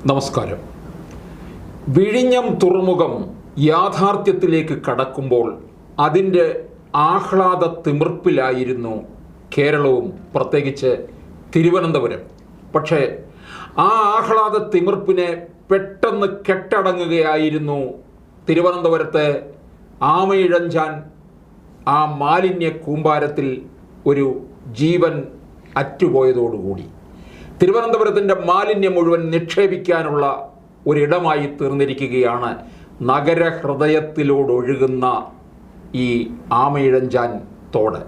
നമസ്കാരം. വിഴിഞ്ഞം തുറമുഖം യാഥാർത്ഥ്യത്തിലേക്ക് കടക്കുമ്പോൾ അതിൻ്റെ ആഹ്ലാദ തിമിർപ്പിലായിരുന്നു കേരളവും, പ്രത്യേകിച്ച് തിരുവനന്തപുരം. പക്ഷേ ആ ആഹ്ലാദ തിമിർപ്പിനെ പെട്ടെന്ന് കെട്ടടങ്ങുകയായിരുന്നു തിരുവനന്തപുരത്തെ ആമയിഴഞ്ചാൻ ആ മാലിന്യ കൂമ്പാരത്തിൽ ഒരു ജീവൻ അറ്റുപോയതോടുകൂടി. തിരുവനന്തപുരത്തിൻ്റെ മാലിന്യം മുഴുവൻ നിക്ഷേപിക്കാനുള്ള ഒരിടമായി തീർന്നിരിക്കുകയാണ് നഗരഹൃദയത്തിലൂടൊഴുകുന്ന ഈ ആമയിഴഞ്ചാൻ തോട്.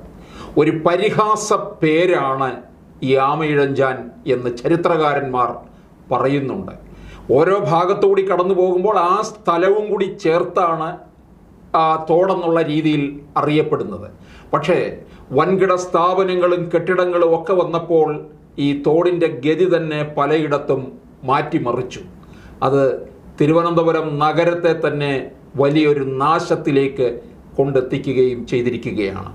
ഒരു പരിഹാസ പേരാണ് ഈ ആമയിഴഞ്ചാൻ എന്ന് ചരിത്രകാരന്മാർ പറയുന്നുണ്ട്. ഓരോ ഭാഗത്തുകൂടി കടന്നു പോകുമ്പോൾ ആ സ്ഥലവും കൂടി ചേർത്താണ് ആ തോടെന്നുള്ള രീതിയിൽ അറിയപ്പെടുന്നത്. പക്ഷേ വൻകിട സ്ഥാപനങ്ങളും കെട്ടിടങ്ങളും ഒക്കെ വന്നപ്പോൾ ഈ തോടിൻ്റെ ഗതി തന്നെ പലയിടത്തും മാറ്റിമറിച്ചു. അത് തിരുവനന്തപുരം നഗരത്തെ തന്നെ വലിയൊരു നാശത്തിലേക്ക് കൊണ്ടെത്തിക്കുകയും ചെയ്തിരിക്കുകയാണ്.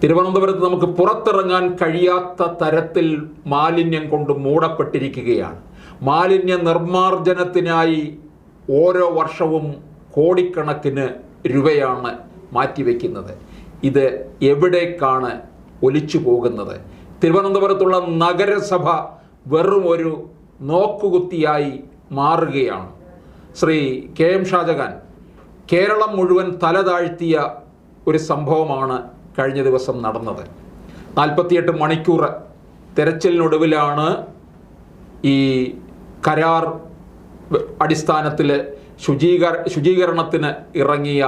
തിരുവനന്തപുരത്ത് നമുക്ക് പുറത്തിറങ്ങാൻ കഴിയാത്ത തരത്തിൽ മാലിന്യം കൊണ്ട് മൂടപ്പെട്ടിരിക്കുകയാണ്. മാലിന്യ നിർമ്മാർജ്ജനത്തിനായി ഓരോ വർഷവും കോടിക്കണക്കിന് രൂപയാണ് മാറ്റിവെക്കുന്നത്. ഇത് എവിടേക്കാണ് ഒലിച്ചു പോകുന്നത്? തിരുവനന്തപുരത്തുള്ള നഗരസഭ വെറും ഒരു നോക്കുകുത്തിയായി മാറുകയാണ്. ശ്രീ കെ എം ഷാജഹാൻ, കേരളം മുഴുവൻ തലതാഴ്ത്തിയ ഒരു സംഭവമാണ് കഴിഞ്ഞ ദിവസം നടന്നത്. 48 മണിക്കൂർ തെരച്ചിലിനൊടുവിലാണ് ഈ കരാർ അടിസ്ഥാനത്തിൽ ശുചീകരണത്തിന് ഇറങ്ങിയ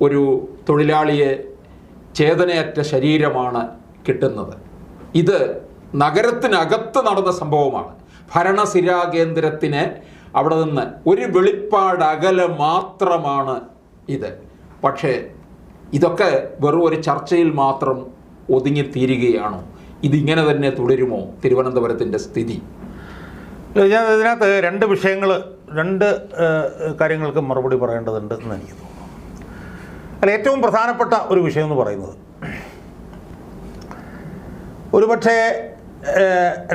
ഒരു തൊഴിലാളിയെ ചേതനയറ്റ ശരീരമാണ് കിട്ടുന്നത്. ഇത് നഗരത്തിനകത്ത് നടന്ന സംഭവമാണ്. ഭരണസിരാ കേന്ദ്രത്തിന് അവിടെ നിന്ന് ഒരു വെളിപ്പാടകലെ മാത്രമാണ് ഇത്. പക്ഷേ ഇതൊക്കെ വെറും ഒരു ചർച്ചയിൽ മാത്രം ഒതുങ്ങിത്തീരുകയാണോ? ഇതിങ്ങനെ തന്നെ തുടരുമോ തിരുവനന്തപുരത്തിൻ്റെ സ്ഥിതി? ഞാൻ ഇതിനകത്ത് രണ്ട് കാര്യങ്ങൾക്ക് മറുപടി പറയേണ്ടതുണ്ട് എന്ന് എനിക്ക് തോന്നുന്നു. അതിൽ ഏറ്റവും പ്രധാനപ്പെട്ട ഒരു വിഷയം എന്ന് പറയുന്നത്, ഒരുപക്ഷെ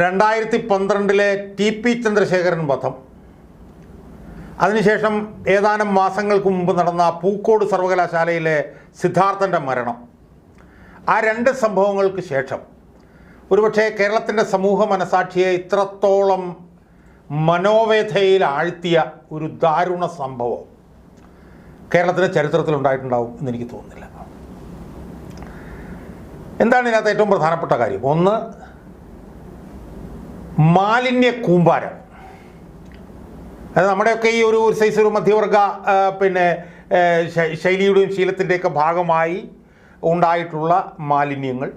2012 TP ചന്ദ്രശേഖരൻ വധം, അതിനുശേഷം ഏതാനും മാസങ്ങൾക്ക് മുമ്പ് നടന്ന പൂക്കോട് സർവകലാശാലയിലെ സിദ്ധാർത്ഥൻ്റെ മരണം, ആ രണ്ട് സംഭവങ്ങൾക്ക് ശേഷം ഒരുപക്ഷെ കേരളത്തിൻ്റെ സമൂഹ മനസാക്ഷിയെ ഇത്രത്തോളം മനോവേദയിൽ ആഴ്ത്തിയ ഒരു ദാരുണ സംഭവം കേരളത്തിൻ്റെ ചരിത്രത്തിലുണ്ടായിട്ടുണ്ടാവും എന്നെനിക്ക് തോന്നുന്നില്ല. എന്താണ് ഇതിനകത്ത് ഏറ്റവും പ്രധാനപ്പെട്ട കാര്യം? ഒന്ന്, മാലിന്യ കൂമ്പാരം. അത് നമ്മുടെയൊക്കെ ഈ ഒരു സൈസ് ഒരു മധ്യവർഗ ശൈലിയുടെയും ശീലത്തിൻ്റെയൊക്കെ ഭാഗമായി ഉണ്ടായിട്ടുള്ള മാലിന്യങ്ങൾ,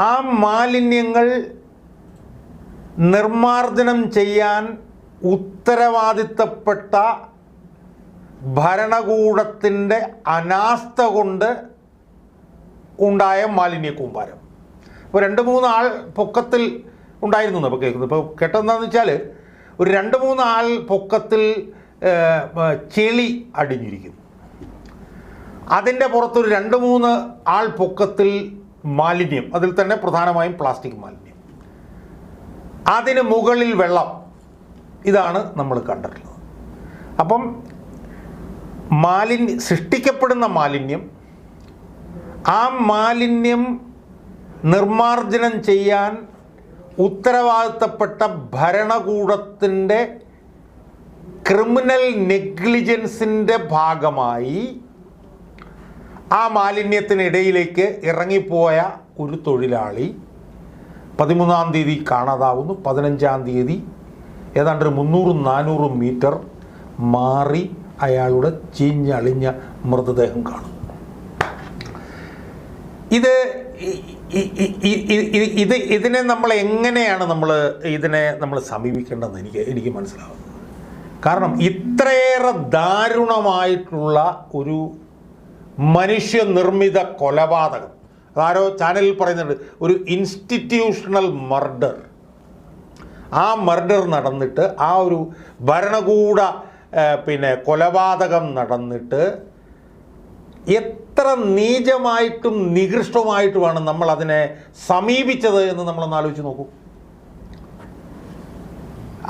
ആ മാലിന്യങ്ങൾ നിർമ്മാർജ്ജനം ചെയ്യാൻ ഉത്തരവാദിത്തപ്പെട്ട ഭരണകൂടത്തിൻ്റെ അനാസ്ഥ കൊണ്ട് ഉണ്ടായ മാലിന്യ കൂമ്പാരം. അപ്പോൾ 2-3 ആൾ പൊക്കത്തിൽ ഉണ്ടായിരുന്നു ഇപ്പോൾ കേൾക്കുന്നത്. ഇപ്പോൾ കേട്ടതെന്താണെന്ന് വെച്ചാൽ ഒരു 2-3 ആൾ പൊക്കത്തിൽ ചെളി അടിഞ്ഞിരിക്കുന്നു. അതിൻ്റെ പുറത്തൊരു 2-3 ആൾ പൊക്കത്തിൽ മാലിന്യം, അതിൽ തന്നെ പ്രധാനമായും പ്ലാസ്റ്റിക് മാലിന്യം, അതിന് മുകളിൽ വെള്ളം. ഇതാണ് നമ്മൾ കണ്ടിട്ടുള്ളത്. അപ്പം സൃഷ്ടിക്കപ്പെടുന്ന മാലിന്യം, ആ മാലിന്യം നിർമ്മാർജ്ജനം ചെയ്യാൻ ഉത്തരവാദിത്തപ്പെട്ട ഭരണകൂടത്തിൻ്റെ ക്രിമിനൽ നെഗ്ലിജൻസിൻ്റെ ഭാഗമായി ആ മാലിന്യത്തിനിടയിലേക്ക് ഇറങ്ങിപ്പോയ ഒരു തൊഴിലാളി 13-ാം തീയതി കാണാതാവുന്നു. 15-ാം തീയതി ഏതാണ്ട് 300-400 മീറ്റർ മാറി അയാളുടെ ചീഞ്ഞളിഞ്ഞ മൃതദേഹം കാണുന്നു. ഇതിനെ നമ്മൾ എങ്ങനെയാണ് നമ്മൾ സമീപിക്കേണ്ടതെന്ന് എനിക്ക് മനസ്സിലാവുന്നത്. കാരണം ഇത്രയേറെ ദാരുണമായിട്ടുള്ള ഒരു മനുഷ്യനിർമ്മിത കൊലപാതകം, അതാരോ ചാനലിൽ പറയുന്നുണ്ട്, ഒരു ഇൻസ്റ്റിറ്റ്യൂഷണൽ മർഡർ. ആ മർഡർ നടന്നിട്ട്, ആ ഒരു ഭരണകൂട കൊലപാതകം നടന്നിട്ട് എത്ര നീചമായിട്ടും നികൃഷ്ടമായിട്ടുമാണ് നമ്മൾ അതിനെ സമീപിച്ചത് എന്ന് നമ്മളൊന്ന് ആലോചിച്ച് നോക്കൂ.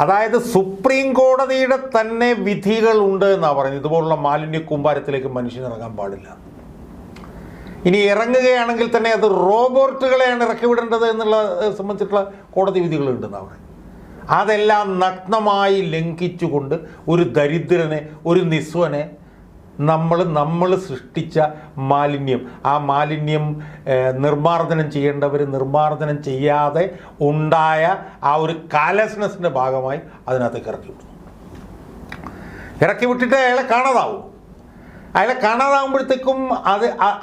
അതായത് സുപ്രീം കോടതിയുടെ തന്നെ വിധികളുണ്ട് എന്നാണ് പറയുന്നത്. ഇതുപോലുള്ള മാലിന്യ കൂമ്പാരത്തിലേക്ക് മനുഷ്യൻ ഇറങ്ങാൻ പാടില്ല. ഇനി ഇറങ്ങുകയാണെങ്കിൽ തന്നെ അത് റോബോട്ടുകളെയാണ് ഇറക്കി വിടേണ്ടത് എന്നുള്ള സംബന്ധിച്ചിട്ടുള്ള കോടതി വിധികളുണ്ടെന്നാണ് പറയുന്നത്. അതെല്ലാം നഗ്നമായി ലംഘിച്ചുകൊണ്ട് ഒരു ദരിദ്രനെ, ഒരു നിസ്വനെ നമ്മൾ സൃഷ്ടിച്ച മാലിന്യം, ആ മാലിന്യം നിർമ്മാർജ്ജനം ചെയ്യേണ്ടവർ നിർമ്മാർജ്ജനം ചെയ്യാതെ ഉണ്ടായ ആ ഒരു കാലസ്നെസ്സിൻ്റെ ഭാഗമായി അതിനകത്തേക്ക് ഇറക്കി വിട്ടിട്ട് അയാളെ കാണാതാവുമ്പോഴത്തേക്കും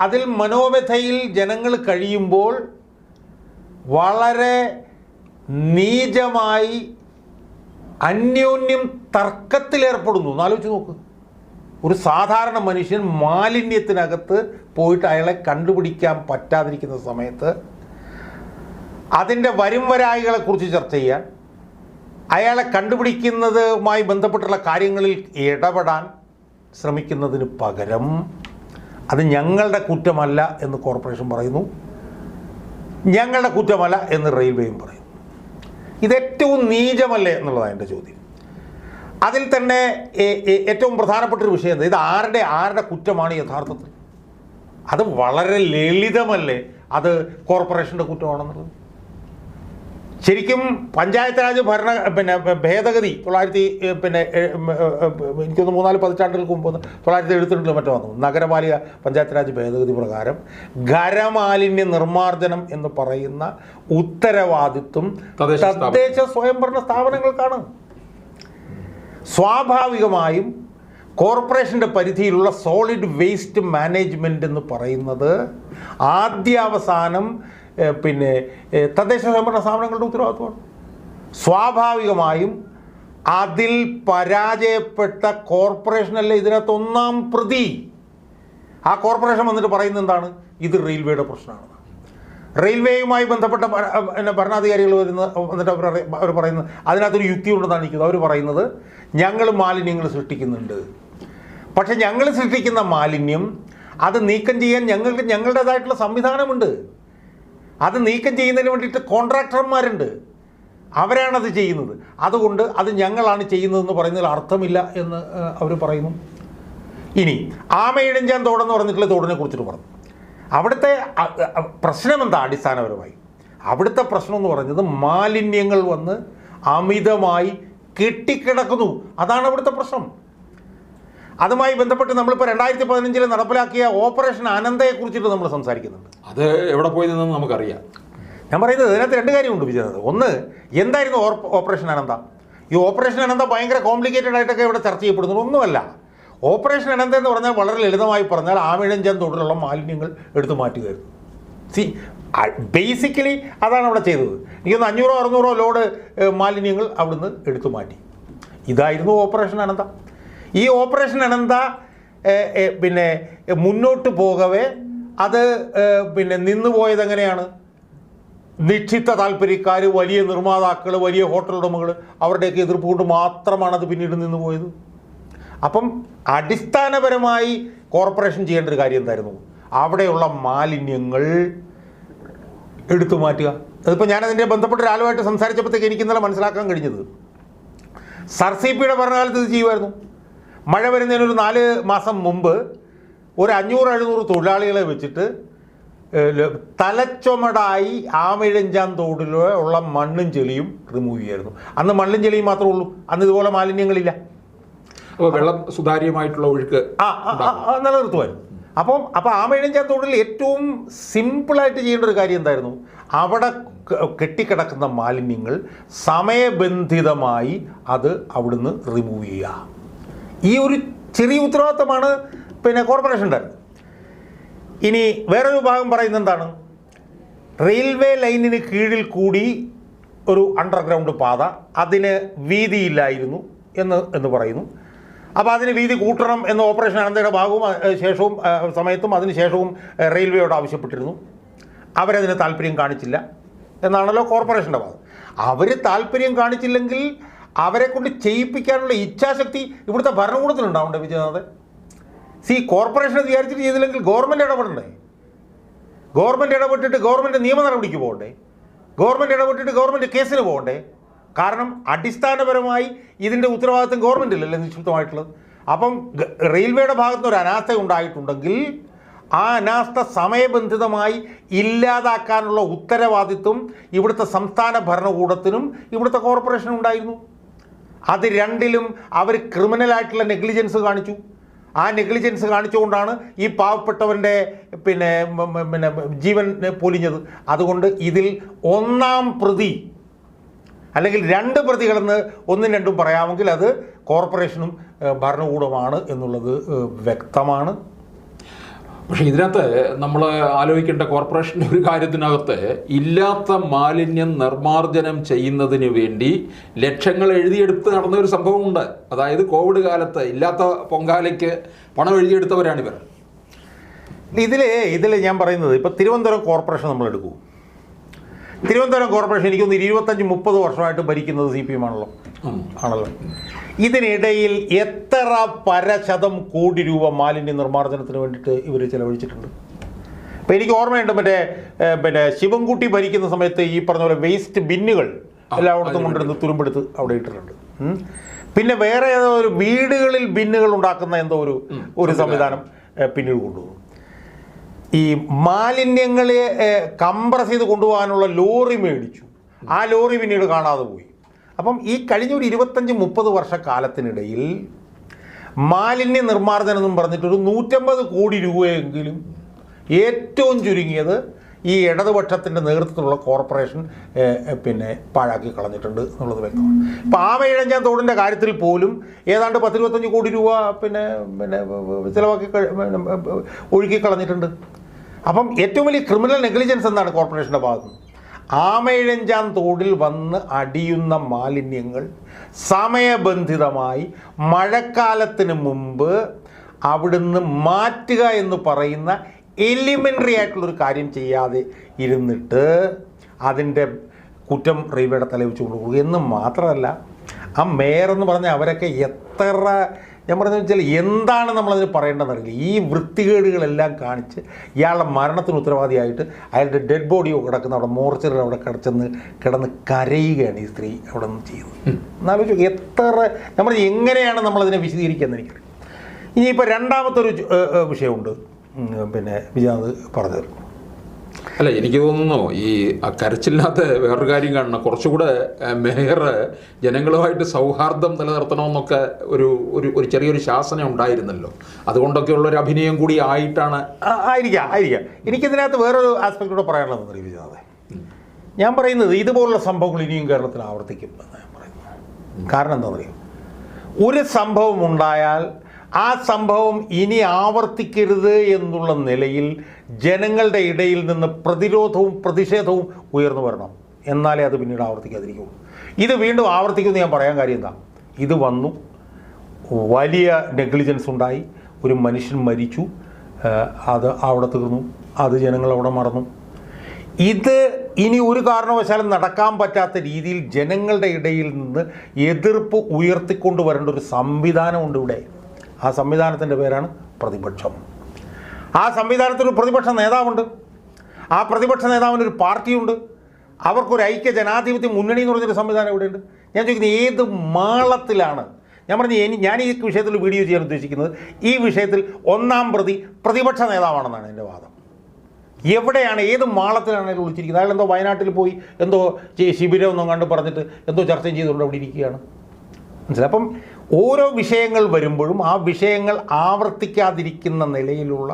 അതിൽ മനോവ്യഥയിൽ ജനങ്ങൾ കഴിയുമ്പോൾ വളരെ നീചമായി അന്യോന്യം തർക്കത്തിലേർപ്പെടുന്നു. എന്നാലോചിച്ച് നോക്ക്. ഒരു സാധാരണ മനുഷ്യൻ മാലിന്യത്തിനകത്ത് പോയിട്ട് അയാളെ കണ്ടുപിടിക്കാൻ പറ്റാതിരിക്കുന്ന സമയത്ത് അതിൻ്റെ വരുംവരായികളെക്കുറിച്ച് ചർച്ച ചെയ്യാൻ, അയാളെ കണ്ടുപിടിക്കുന്നതുമായി ബന്ധപ്പെട്ടുള്ള കാര്യങ്ങളിൽ ഇടപെടാൻ ശ്രമിക്കുന്നതിന് പകരം അത് ഞങ്ങളുടെ കുറ്റമല്ല എന്ന് കോർപ്പറേഷൻ പറയുന്നു, ഞങ്ങളുടെ കുറ്റമല്ല എന്ന് റെയിൽവേയും പറയുന്നു. ഇതേറ്റവും നീചമല്ലേ എന്നുള്ളതാണ് എൻ്റെ ചോദ്യം. അതിൽ തന്നെ ഏറ്റവും പ്രധാനപ്പെട്ടൊരു വിഷയം എന്താ, ഇത് ആരുടെ കുറ്റമാണ് യഥാർത്ഥത്തിൽ? അത് വളരെ ലളിതമല്ലേ അത് കോർപ്പറേഷൻ്റെ കുറ്റമാണെന്നുള്ളത്? ശരിക്കും പഞ്ചായത്ത് രാജ് ഭേദഗതി എനിക്കൊന്ന് 3-4 പതിറ്റാണ്ടുകൾക്ക് മുമ്പ് 1972 മറ്റോ വന്നു. നഗരപാലിക പഞ്ചായത്ത് രാജ് ഭേദഗതി പ്രകാരം ഖരമാലിന്യ നിർമ്മാർജ്ജനം എന്ന് പറയുന്ന ഉത്തരവാദിത്വം തദ്ദേശ സ്വയംഭരണ സ്ഥാപനങ്ങൾക്കാണ്. സ്വാഭാവികമായും കോർപ്പറേഷൻ്റെ പരിധിയിലുള്ള സോളിഡ് വേസ്റ്റ് മാനേജ്മെൻറ്റ് എന്ന് പറയുന്നത് ആദ്യാവസാനം തദ്ദേശ സ്വയംഭരണ സ്ഥാപനങ്ങളുടെ ഉത്തരവാദിത്വമാണ്. സ്വാഭാവികമായും അതിൽ പരാജയപ്പെട്ട കോർപ്പറേഷനല്ലേ ഇതിനകത്ത് ഒന്നാം പ്രതി. ആ കോർപ്പറേഷൻ വന്നിട്ട് പറയുന്നത് എന്താണ്? ഇത് റെയിൽവേയുടെ പ്രശ്നമാണ്. റെയിൽവേയുമായി ബന്ധപ്പെട്ട ഭരണാധികാരികൾ വന്നിട്ട് അവർ പറയുന്നത് അതിനകത്തൊരു യുക്തി ഉണ്ടെന്നാണ് നിൽക്കുന്നത്. അവർ പറയുന്നത് ഞങ്ങൾ മാലിന്യങ്ങൾ സൃഷ്ടിക്കുന്നുണ്ട്, പക്ഷെ ഞങ്ങൾ സൃഷ്ടിക്കുന്ന മാലിന്യം അത് നീക്കം ചെയ്യാൻ ഞങ്ങളുടേതായിട്ടുള്ള സംവിധാനമുണ്ട്. അത് നീക്കം ചെയ്യുന്നതിന് വേണ്ടിയിട്ട് കോൺട്രാക്ടർമാരുണ്ട്, അവരാണത് ചെയ്യുന്നത്. അതുകൊണ്ട് അത് ഞങ്ങളാണ് ചെയ്യുന്നതെന്ന് പറയുന്നതിൽ അർത്ഥമില്ല എന്ന് അവർ പറയുന്നു. ഇനി ആമയിഴഞ്ചാൻ തോടെന്ന് പറഞ്ഞിട്ടുള്ള തോടിനെ കുറിച്ചിട്ട് പറഞ്ഞു. അവിടുത്തെ പ്രശ്നം എന്താ? അടിസ്ഥാനപരമായി അവിടുത്തെ പ്രശ്നം എന്ന് പറഞ്ഞത് മാലിന്യങ്ങൾ വന്ന് അമിതമായി കെട്ടിക്കിടക്കുന്നു. അതാണ് അവിടുത്തെ പ്രശ്നം. അതുമായി ബന്ധപ്പെട്ട് നമ്മളിപ്പോൾ 2015 നടപ്പിലാക്കിയ ഓപ്പറേഷൻ അനന്തയെക്കുറിച്ചിട്ട് നമ്മൾ സംസാരിക്കുന്നുണ്ട്. അത് എവിടെ പോയി നിന്നെന്ന് നമുക്കറിയാം. ഞാൻ പറയുന്നത് ഇതിനകത്ത് 2 കാര്യമുണ്ട് വിജയനാഥ്. ഒന്ന്, എന്തായിരുന്നു ഓപ്പറേഷൻ അനന്ത? ഈ ഓപ്പറേഷൻ അനന്ത ഭയങ്കര കോംപ്ലിക്കേറ്റഡ് ആയിട്ടൊക്കെ ഇവിടെ ചർച്ച ചെയ്യപ്പെടുന്നത് ഒന്നുമല്ല. ഓപ്പറേഷൻ അനന്ത എന്ന് പറഞ്ഞാൽ വളരെ ലളിതമായി പറഞ്ഞാൽ ആമിഴഞ്ചാൻ തോടിലുള്ള മാലിന്യങ്ങൾ എടുത്തു മാറ്റുകയായിരുന്നു. ബേസിക്കലി അതാണ് അവിടെ ചെയ്തത്. എനിക്കൊന്ന് 500-600 ലോഡ് മാലിന്യങ്ങൾ അവിടുന്ന് എടുത്തു മാറ്റി. ഇതായിരുന്നു ഓപ്പറേഷൻ അനന്ത. ഈ ഓപ്പറേഷൻ അനന്ത മുന്നോട്ട് പോകവേ അത് നിന്നുപോയത് എങ്ങനെയാണ്? നിശ്ചിത താല്പര്യക്കാർ, വലിയ നിർമ്മാതാക്കൾ, വലിയ ഹോട്ടൽ ഉടമകൾ അവരുടെയൊക്കെ എതിർപ്പ് കൊണ്ട് മാത്രമാണ് അത് പിന്നീട് നിന്ന് പോയത്. അപ്പം അടിസ്ഥാനപരമായി കോർപ്പറേഷൻ ചെയ്യേണ്ട ഒരു കാര്യം എന്തായിരുന്നു? അവിടെയുള്ള മാലിന്യങ്ങൾ എടുത്തു മാറ്റുക. അതിപ്പോൾ ഞാനതിൻ്റെ ബന്ധപ്പെട്ട ഒരാളുമായിട്ട് സംസാരിച്ചപ്പോഴത്തേക്ക് എനിക്ക് ഇന്നലെ മനസ്സിലാക്കാൻ കഴിഞ്ഞത്, സർസിപിയുടെ ഭരണകാലത്ത് ഇത് ചെയ്യുമായിരുന്നു. മഴ വരുന്നതിനൊരു 4 മാസം മുമ്പ് ഒരു 500-700 തൊഴിലാളികളെ വെച്ചിട്ട് തലച്ചുമടായി ആമിഴഞ്ചാൻ തോടിലുള്ള മണ്ണും ചെളിയും റിമൂവ് ചെയ്യായിരുന്നു. അന്ന് മണ്ണും ചെളിയും മാത്രമേ ഉള്ളൂ, അന്ന് ഇതുപോലെ മാലിന്യങ്ങളില്ല. അപ്പോൾ വെള്ളം സുതാര്യമായിട്ടുള്ള ഒഴുക്ക് നിലനിർത്തുമായിരുന്നു. അപ്പോൾ ആമിഴഞ്ചാൻ തോടിൽ ഏറ്റവും സിമ്പിളായിട്ട് ചെയ്യേണ്ട ഒരു കാര്യം എന്തായിരുന്നു? അവിടെ കെട്ടിക്കിടക്കുന്ന മാലിന്യങ്ങൾ സമയബന്ധിതമായി അത് അവിടുന്ന് റിമൂവ് ചെയ്യുക. ഈ ഒരു ചെറിയ ഉത്തരവാദിത്തമാണ് കോർപ്പറേഷൻ ഉണ്ടായിരുന്നത്. ഇനി വേറൊരു ഭാഗം പറയുന്നത് എന്താണ്? റെയിൽവേ ലൈനിന് കീഴിൽ കൂടി ഒരു അണ്ടർഗ്രൗണ്ട് പാത, അതിന് വീതിയില്ലായിരുന്നു എന്ന് പറയുന്നു. അപ്പോൾ അതിന് വീതി കൂട്ടണം എന്ന് ഓപ്പറേഷൻ അനന്തയുടെ ഭാഗവും ശേഷവും സമയത്തും അതിന് ശേഷവും റെയിൽവേയോട് ആവശ്യപ്പെട്ടിരുന്നു. അവരതിന് താല്പര്യം കാണിച്ചില്ല എന്നാണല്ലോ കോർപ്പറേഷൻ്റെ ഭാഗം. അവർ താല്പര്യം കാണിച്ചില്ലെങ്കിൽ അവരെ കൊണ്ട് ചെയ്യിപ്പിക്കാനുള്ള ഇച്ഛാശക്തി ഇവിടുത്തെ ഭരണകൂടത്തിനുണ്ടാവണ്ടേ വിജയനാഥ്? കോർപ്പറേഷനെ വിചാരിച്ചിട്ട് ചെയ്തില്ലെങ്കിൽ ഗവൺമെൻറ് ഇടപെടണ്ടേ? ഗവൺമെൻറ് ഇടപെട്ടിട്ട് ഗവൺമെൻറ് നിയമ നടപടിക്ക് പോകണ്ടേ? ഗവൺമെൻറ് ഇടപെട്ടിട്ട് ഗവൺമെൻറ് കേസിന് പോകണ്ടേ? കാരണം അടിസ്ഥാനപരമായി ഇതിൻ്റെ ഉത്തരവാദിത്വം ഗവൺമെൻറ്റിലല്ലേ നിക്ഷിപ്തമായിട്ടുള്ളത്. അപ്പം റെയിൽവേയുടെ ഭാഗത്തുനിന്ന് ഒരു അനാസ്ഥ ഉണ്ടായിട്ടുണ്ടെങ്കിൽ ആ അനാസ്ഥ സമയബന്ധിതമായി ഇല്ലാതാക്കാനുള്ള ഉത്തരവാദിത്വം ഇവിടുത്തെ സംസ്ഥാന ഭരണകൂടത്തിനും ഇവിടുത്തെ കോർപ്പറേഷനും ഉണ്ടായിരുന്നു. അത് രണ്ടിലും അവർ ക്രിമിനലായിട്ടുള്ള നെഗ്ലിജൻസ് കാണിച്ചു. ആ നെഗ്ലിജൻസ് കാണിച്ചുകൊണ്ടാണ് ഈ പാവപ്പെട്ടവൻ്റെ പിന്നെ ജീവൻ പൊലിഞ്ഞത്. അതുകൊണ്ട് ഇതിൽ ഒന്നാം പ്രതി അല്ലെങ്കിൽ രണ്ട് പ്രതികളെന്ന് ഒന്നും രണ്ടും പറയാമെങ്കിൽ അത് കോർപ്പറേഷനും ഭരണകൂടമാണ് എന്നുള്ളത് വ്യക്തമാണ്. പക്ഷേ ഇതിനകത്ത് നമ്മൾ ആലോചിക്കേണ്ട കോർപ്പറേഷൻ്റെ ഒരു കാര്യത്തിനകത്ത് ഇല്ലാത്ത മാലിന്യം നിർമ്മാർജ്ജനം ചെയ്യുന്നതിന് വേണ്ടി ലക്ഷങ്ങൾ എഴുതിയെടുത്ത് നടന്ന ഒരു സംഭവമുണ്ട്. അതായത് കോവിഡ് കാലത്ത് ഇല്ലാത്ത പൊങ്കാലയ്ക്ക് പണം എഴുതിയെടുത്തവരാണിവർ. ഇതിൽ ഞാൻ പറയുന്നത് ഇപ്പോൾ തിരുവനന്തപുരം കോർപ്പറേഷൻ നമ്മൾ എടുക്കൂ. തിരുവനന്തപുരം കോർപ്പറേഷൻ എനിക്കൊന്ന് 25-30 വർഷമായിട്ട് ഭരിക്കുന്നത് CPM ആണല്ലോ. ഇതിനിടയിൽ എത്ര പരശതം കോടി രൂപ മാലിന്യ നിർമ്മാർജ്ജനത്തിന് വേണ്ടിയിട്ട് ഇവർ ചിലവഴിച്ചിട്ടുണ്ട്. അപ്പോൾ എനിക്ക് ഓർമ്മയുണ്ട് പിന്നെ ശിവൻകുട്ടി ഭരിക്കുന്ന സമയത്ത് ഈ പറഞ്ഞ പോലെ വേസ്റ്റ് ബിന്നുകൾ എല്ലായിടത്തും കൊണ്ടിരുന്ന് തുരുമ്പെടുത്ത് അവിടെ ഇട്ടിട്ടുണ്ട്. പിന്നെ വേറെ ഏതോ ഒരു വീടുകളിൽ ബിന്നുകൾ ഉണ്ടാക്കുന്ന എന്തോ ഒരു സംവിധാനം പിന്നീട് കൊണ്ടുവന്നു. ഈ മാലിന്യങ്ങളെ കംപ്രസ് ചെയ്ത് കൊണ്ടുപോകാനുള്ള ലോറി മേടിച്ചു. ആ ലോറി പിന്നീട് കാണാതെ പോയി. അപ്പം ഈ കഴിഞ്ഞ ഒരു 25-30 വർഷക്കാലത്തിനിടയിൽ മാലിന്യ നിർമ്മാർജ്ജനം എന്നും പറഞ്ഞിട്ടൊരു 150 കോടി രൂപയെങ്കിലും ഏറ്റവും ചുരുങ്ങിയത് ഈ ഇടതുപക്ഷത്തിൻ്റെ നേതൃത്വത്തിലുള്ള കോർപ്പറേഷൻ പിന്നെ പാഴാക്കി കളഞ്ഞിട്ടുണ്ട് എന്നുള്ളത് വ്യക്തമാണ്. ഇപ്പോൾ ആമയിഴഞ്ചാൻ തോടിൻ്റെ കാര്യത്തിൽ പോലും ഏതാണ്ട് 10-25 കോടി രൂപ പിന്നെ ചിലവാക്കി ഒഴുക്കി കളഞ്ഞിട്ടുണ്ട്. അപ്പം ഏറ്റവും വലിയ ക്രിമിനൽ നെഗ്ലിജൻസ് എന്താണ് കോർപ്പറേഷൻ്റെ ഭാഗത്ത് നിന്ന്? ആമയിഴഞ്ചാൻ തോടിൽ വന്ന് അടിയുന്ന മാലിന്യങ്ങൾ സമയബന്ധിതമായി മഴക്കാലത്തിന് മുമ്പ് അവിടുന്ന് മാറ്റുക എന്ന് പറയുന്ന എലിമെൻ്ററി ആയിട്ടുള്ളൊരു കാര്യം ചെയ്യാതെ ഇരുന്നിട്ട് അതിൻ്റെ കുറ്റം റെയിൽവേയുടെ തല വെച്ച് കൊണ്ടുപോകുക എന്ന് മാത്രമല്ല, ആ മേയർ എന്ന് പറഞ്ഞാൽ അവരൊക്കെ എത്ര ഞാൻ പറഞ്ഞതെന്ന് വെച്ചാൽ എന്താണ് നമ്മളതിന് പറയേണ്ടതെന്നറിയില്ല. ഈ വൃത്തികേടുകളെല്ലാം കാണിച്ച് ഇയാളുടെ മരണത്തിന് ഉത്തരവാദിയായിട്ട് അയാളുടെ ഡെഡ് ബോഡിയോ കിടക്കുന്ന അവിടെ മോർച്ചറിൽ അവിടെ കിടന്ന് കരയുകയാണ് ഈ സ്ത്രീ അവിടെ നിന്ന് ചെയ്യുന്നത്. എന്നാലോചിച്ചു എത്ര ഞാൻ പറഞ്ഞത് എങ്ങനെയാണ് നമ്മളതിനെ വിശദീകരിക്കുകയെന്ന് എനിക്കറിയാം. ഇനിയിപ്പോൾ രണ്ടാമത്തൊരു വിഷയമുണ്ട് പിന്നെ വിജയനാഥ് പറഞ്ഞത്. അല്ല, എനിക്ക് തോന്നുന്നു ഈ കരച്ചില്ലാത്ത വേറൊരു കാര്യം കാണണം. കുറച്ചുകൂടെ മേയർ ജനങ്ങളുമായിട്ട് സൗഹാർദ്ദം നിലനിർത്തണമെന്നൊക്കെ ഒരു ചെറിയൊരു ശാസന ഉണ്ടായിരുന്നല്ലോ. അതുകൊണ്ടൊക്കെയുള്ളൊരു അഭിനയം കൂടി ആയിരിക്കാം. എനിക്കിതിനകത്ത് വേറൊരു ആസ്പെക്ട് കൂടെ പറയാനുള്ളതെന്ന് വിജയനാഥ്. ഞാൻ പറയുന്നത് ഇതുപോലുള്ള സംഭവങ്ങൾ ഇനിയും കേരളത്തിൽ ആവർത്തിക്കും എന്ന് ഞാൻ പറയുന്നത്. കാരണം എന്താണെന്ന് അറിയാം, ഒരു സംഭവം ഉണ്ടായാൽ ആ സംഭവം ഇനി ആവർത്തിക്കരുത് എന്നുള്ള നിലയിൽ ജനങ്ങളുടെ ഇടയിൽ നിന്ന് പ്രതിരോധവും പ്രതിഷേധവും ഉയർന്നു വരണം. എന്നാലേ അത് പിന്നീട് ആവർത്തിക്കാതിരിക്കുള്ളൂ. ഇത് വീണ്ടും ആവർത്തിക്കുമെന്ന് ഞാൻ പറയാൻ കാര്യം എന്താ, ഇത് വന്നു, വലിയ നെഗ്ലിജൻസ് ഉണ്ടായി, ഒരു മനുഷ്യൻ മരിച്ചു, അത് അവിടെ തീർന്നു, അത് ജനങ്ങളവിടെ മറന്നു. ഇത് ഇനി ഒരു കാരണവശാലും നടക്കാൻ പറ്റാത്ത രീതിയിൽ ജനങ്ങളുടെ ഇടയിൽ നിന്ന് എതിർപ്പ് ഉയർത്തിക്കൊണ്ടുവരേണ്ട ഒരു സംവിധാനമുണ്ട് ഇവിടെ. ആ സംവിധാനത്തിൻ്റെ പേരാണ് പ്രതിപക്ഷം. ആ സംവിധാനത്തിന് ഒരു പ്രതിപക്ഷ നേതാവുണ്ട്. ആ പ്രതിപക്ഷ നേതാവിനൊരു പാർട്ടിയുണ്ട്. അവർക്കൊരു ഐക്യ ജനാധിപത്യ മുന്നണി എന്ന് പറഞ്ഞൊരു സംവിധാനം ഇവിടെയുണ്ട്. ഞാൻ ചോദിക്കുന്നത് ഏത് മാളത്തിലാണ് ഞാൻ ഈ വിഷയത്തിൽ വീഡിയോ ചെയ്യാൻ ഉദ്ദേശിക്കുന്നത്. ഈ വിഷയത്തിൽ ഒന്നാം പ്രതി പ്രതിപക്ഷ നേതാവാണെന്നാണ് എൻ്റെ വാദം. എവിടെയാണ്, ഏത് മാളത്തിലാണ് അതിൽ വിളിച്ചിരിക്കുന്നത്? അയാൾ എന്തോ വയനാട്ടിൽ പോയി എന്തോ ശിബിരം ഒന്നും കണ്ട് പറഞ്ഞിട്ട് എന്തോ ചർച്ചയും ചെയ്തുകൊണ്ട് അവിടെ ഇരിക്കുകയാണ്. മനസ്സിലായി? അപ്പം ഓരോ വിഷയങ്ങൾ വരുമ്പോഴും ആ വിഷയങ്ങൾ ആവർത്തിക്കാതിരിക്കുന്ന നിലയിലുള്ള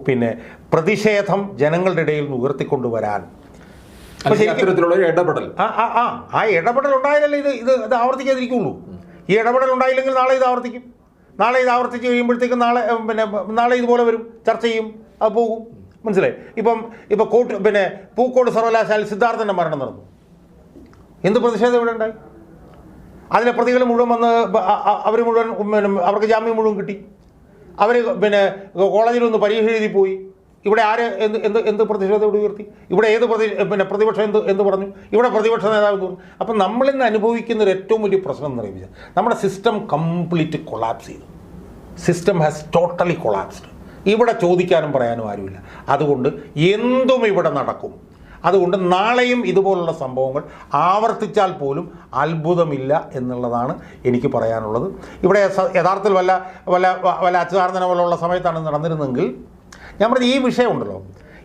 പിന്നെ പ്രതിഷേധം ജനങ്ങളുടെ ഇടയിൽ നിന്ന് ഉയർത്തിക്കൊണ്ടുവരാൻ ആ ഇടപെടൽ ഉണ്ടായാലല്ലേ ഇത് ആവർത്തിക്കാതിരിക്കുള്ളൂ. ഈ ഇടപെടൽ ഉണ്ടായില്ലെങ്കിൽ നാളെ ഇത് ആവർത്തിക്കും. നാളെ ഇത് ആവർത്തിച്ച് കഴിയുമ്പോഴത്തേക്കും നാളെ ഇതുപോലെ വരും, ചർച്ച ചെയ്യും, അത് പോകും. മനസ്സിലായി? ഇപ്പം പൂക്കോട് സർവകലാശാല സിദ്ധാർത്ഥൻ്റെ മരണം നടന്നു. എന്ത് പ്രതിഷേധം ഇവിടെ ഉണ്ടായി? അതിലെ പ്രതികൾ മുഴുവൻ വന്ന് അവർ മുഴുവൻ അവർക്ക് ജാമ്യം മുഴുവൻ കിട്ടി. അവർ കോളേജിലൊന്ന് പരീക്ഷ എഴുതി പോയി. ഇവിടെ ആര് എന്ത് പ്രതിഷേധം ഇവിടെ ഉയർത്തി? ഇവിടെ ഏത് പ്രതിപക്ഷം എന്ത് പറഞ്ഞു? ഇവിടെ പ്രതിപക്ഷ നേതാവ് എന്ന് പറഞ്ഞു. അപ്പം നമ്മളിന്ന് അനുഭവിക്കുന്ന ഒരു ഏറ്റവും വലിയ പ്രശ്നം എന്ന് പറയുന്നത് നമ്മുടെ സിസ്റ്റം കംപ്ലീറ്റ് കൊളാപ്സ് ചെയ്തു. System has totally collapsed. ഇവിടെ ചോദിക്കാനും പറയാനും ആരുമില്ല. അതുകൊണ്ട് എന്തും ഇവിടെ നടക്കും. അതുകൊണ്ട് നാളെയും ഇതുപോലുള്ള സംഭവങ്ങൾ ആവർത്തിച്ചാൽ പോലും അത്ഭുതമില്ല എന്നുള്ളതാണ് എനിക്ക് പറയാനുള്ളത്. ഇവിടെ യഥാർത്ഥത്തിൽ വല്ല അച്യുതാനന്ദനെ പോലുള്ള സമയത്താണ് നടന്നിരുന്നെങ്കിൽ ഞാൻ പറഞ്ഞ ഈ വിഷയമുണ്ടല്ലോ,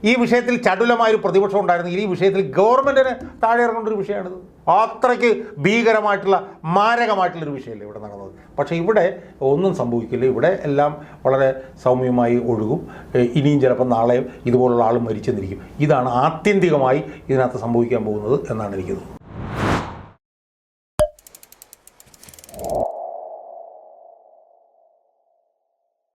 ഈ വിഷയത്തിൽ ചടുലമായൊരു പ്രതിപക്ഷം ഉണ്ടായിരുന്നെങ്കിൽ ഈ വിഷയത്തിൽ ഗവൺമെൻറ്റിന് താഴെ ഇറങ്ങേണ്ട ഒരു വിഷയമാണിത്. അത്രയ്ക്ക് ഭീകരമായിട്ടുള്ള മാരകമായിട്ടുള്ളൊരു വിഷയമല്ലേ ഇവിടെ നടന്നത്. പക്ഷേ ഇവിടെ ഒന്നും സംഭവിക്കില്ല. ഇവിടെ എല്ലാം വളരെ സൗമ്യമായി ഒഴുകും. ഇനിയും ചിലപ്പോൾ നാളെയും ഇതുപോലുള്ള ആൾ മരിച്ചെന്നിരിക്കും. ഇതാണ് ആത്യന്തികമായി ഇതിനകത്ത് സംഭവിക്കാൻ പോകുന്നത് എന്നാണ് എനിക്ക് തോന്നുന്നത്.